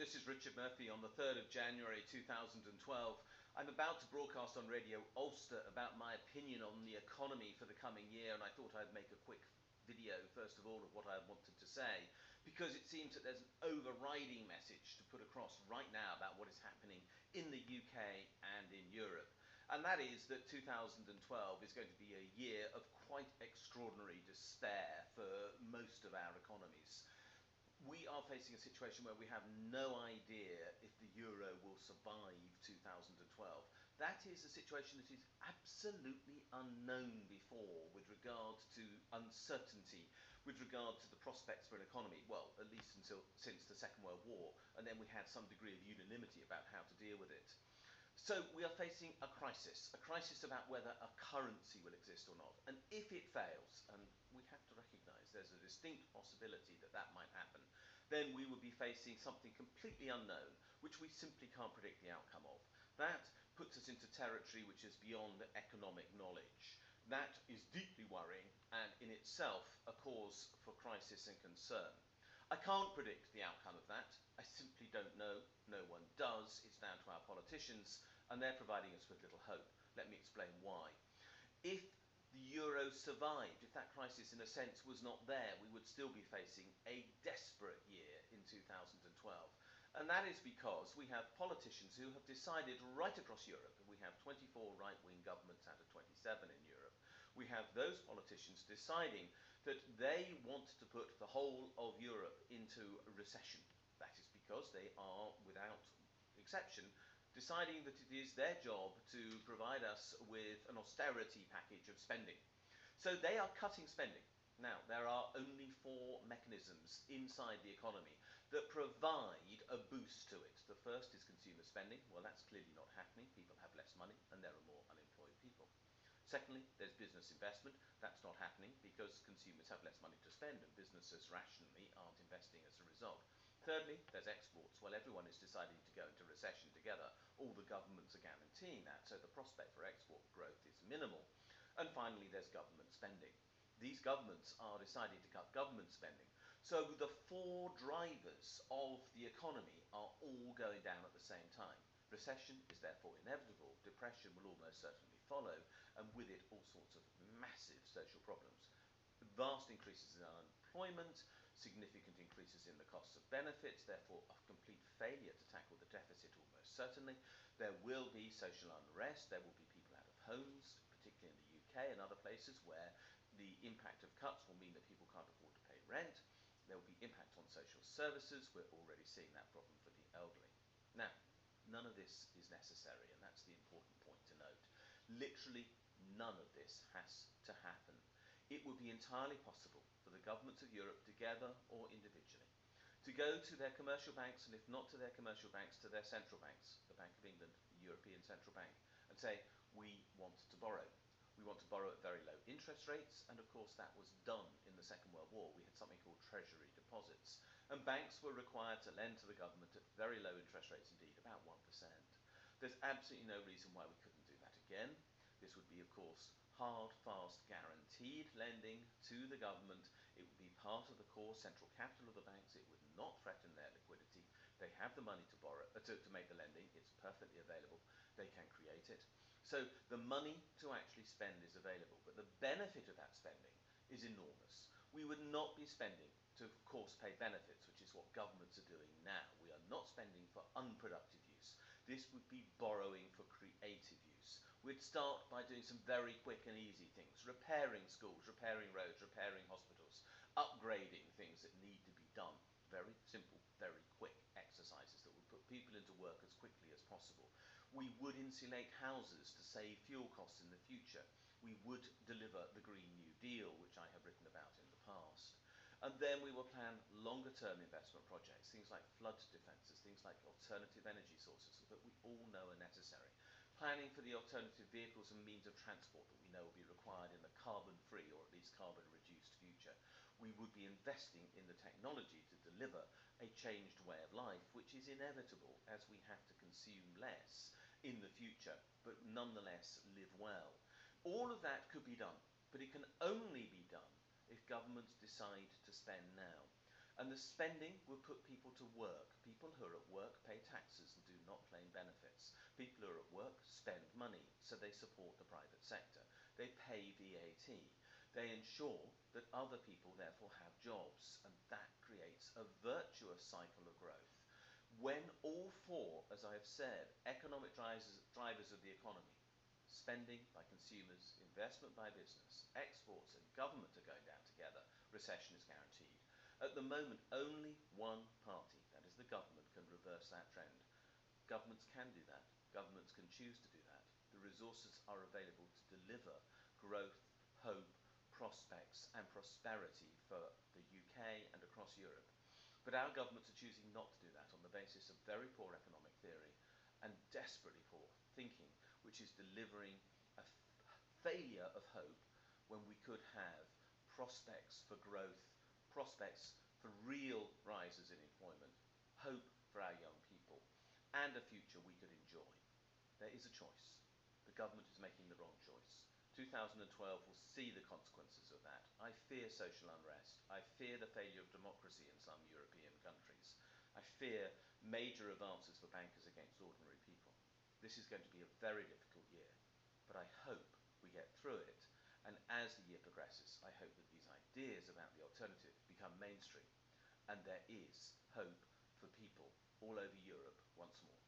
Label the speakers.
Speaker 1: this is Richard Murphy on the 3rd of January 2012. I'm about to broadcast on Radio Ulster about my opinion on the economy for the coming year, and I thought I'd make a quick video, first of all, of what I wanted to say, because it seems that there's an overriding message to put across right now about what is happening in the UK and in Europe. And that is that 2012 is going to be a year of quite extraordinary despair for most of our economies. We are facing a situation where we have no idea if the euro will survive 2012. That is a situation that is absolutely unknown before with regard to uncertainty, with regard to the prospects for an economy, well, at least since the Second World War, and then we had some degree of unanimity about how to deal with it. So we are facing a crisis about whether a currency will exist or not. And if it fails, and we have to recognise there's a distinct possibility that that might happen, then we would be facing something completely unknown, which we simply can't predict the outcome of. That puts us into territory which is beyond economic knowledge. That is deeply worrying and in itself a cause for crisis and concern. I can't predict the outcome of that. I simply don't know. No one does. It's down to our politicians, and they're providing us with little hope. Let me explain why. If the euro survived, if that crisis in a sense was not there, we would still be facing a desperate year in 2012. And that is because we have politicians who have decided right across Europe, and we have 24 right-wing governments out of 27 in Europe, we have those politicians deciding that they want to put the whole of Europe into a recession. That is because they are, without exception, deciding that it is their job to provide us with an austerity package of spending. So they are cutting spending. Now, there are only 4 mechanisms inside the economy that provide a boost to it. The first is consumer spending. Well, that's clearly not happening. People have less money and there are more unemployed people. Secondly, there's business investment. That's not happening because consumers have less money to spend and businesses rationally aren't investing as a result. Thirdly, there's exports. Well, everyone is deciding to go into recession together. All the governments are guaranteeing that, so the prospect for export growth is minimal. And finally, there's government spending. These governments are deciding to cut government spending. So the 4 drivers of the economy are all going down at the same time. Recession is therefore inevitable. Depression will almost certainly follow, and with it all sorts of massive social problems. Vast increases in unemployment, significant increases in the costs of benefits, therefore a complete failure to tackle the deficit almost certainly. There will be social unrest, there will be people out of homes, particularly in the UK and other places where the impact of cuts will mean that people can't afford to pay rent. There will be impact on social services. We're already seeing that problem for the elderly. Now, none of this is necessary, and that's the important point to note. Literally none of this has to happen. It would be entirely possible for the governments of Europe, together or individually, to go to their commercial banks, and if not to their commercial banks, to their central banks, the Bank of England, the European Central Bank, and say, we want to borrow. We want to borrow at very low interest rates, and of course that was done in the Second World War. We had something called treasury deposits, and banks were required to lend to the government at very low interest rates indeed, about 1%. There's absolutely no reason why we couldn't do that again. This would be, of course, hard, fast, guaranteed lending to the government. It would be part of the core central capital of the banks. It would not threaten their liquidity. They have the money to borrow, to make the lending. It's perfectly available. They can create it. So the money to actually spend is available, but the benefit of that spending is enormous. We would not be spending to, of course, pay benefits, which is what governments are doing now. We are not spending for unproductive use. This would be borrowing for creative use. We'd start by doing some very quick and easy things, repairing schools, repairing roads, repairing hospitals, upgrading things that need to be done. Very simple, very quick exercises that would put people into work as quickly as possible. We would insulate houses to save fuel costs in the future. We would deliver the Green New Deal, which I have written about in the past. And then we will plan longer term investment projects, things like flood defences, things like alternative energy sources that we all know are necessary. Planning for the alternative vehicles and means of transport that we know will be required in the carbon-free or at least carbon-reduced future. We would be investing in the technology to deliver a changed way of life, which is inevitable as we have to consume less in the future, but nonetheless live well. All of that could be done, but it can only be done if governments decide to spend now. And the spending will put people to work. People who are at work pay taxes and do not claim benefits. People who are at work spend money, so they support the private sector. They pay VAT. They ensure that other people therefore have jobs, and that creates a virtuous cycle of growth. When all four, as I have said, economic drivers of the economy, spending by consumers, investment by business, exports and government are going down together, recession is guaranteed. At the moment, only one party, that is the government, can reverse that trend. Governments can do that. Governments can choose to do that. The resources are available to deliver growth, hope, prospects and prosperity for the UK and across Europe. But our governments are choosing not to do that on the basis of very poor economic theory and desperately poor thinking, which is delivering a failure of hope when we could have prospects for growth, prospects for real rises in employment, hope for our young people, and a future we could enjoy. There is a choice. The government is making the wrong choice. 2012 will see the consequences of that. I fear social unrest. I fear the failure of democracy in some European countries. I fear major advances for bankers against ordinary people. This is going to be a very difficult year, but I hope we get through it. And as the year progresses, I hope that these ideas about the alternative become mainstream, and there is hope for people all over Europe once more.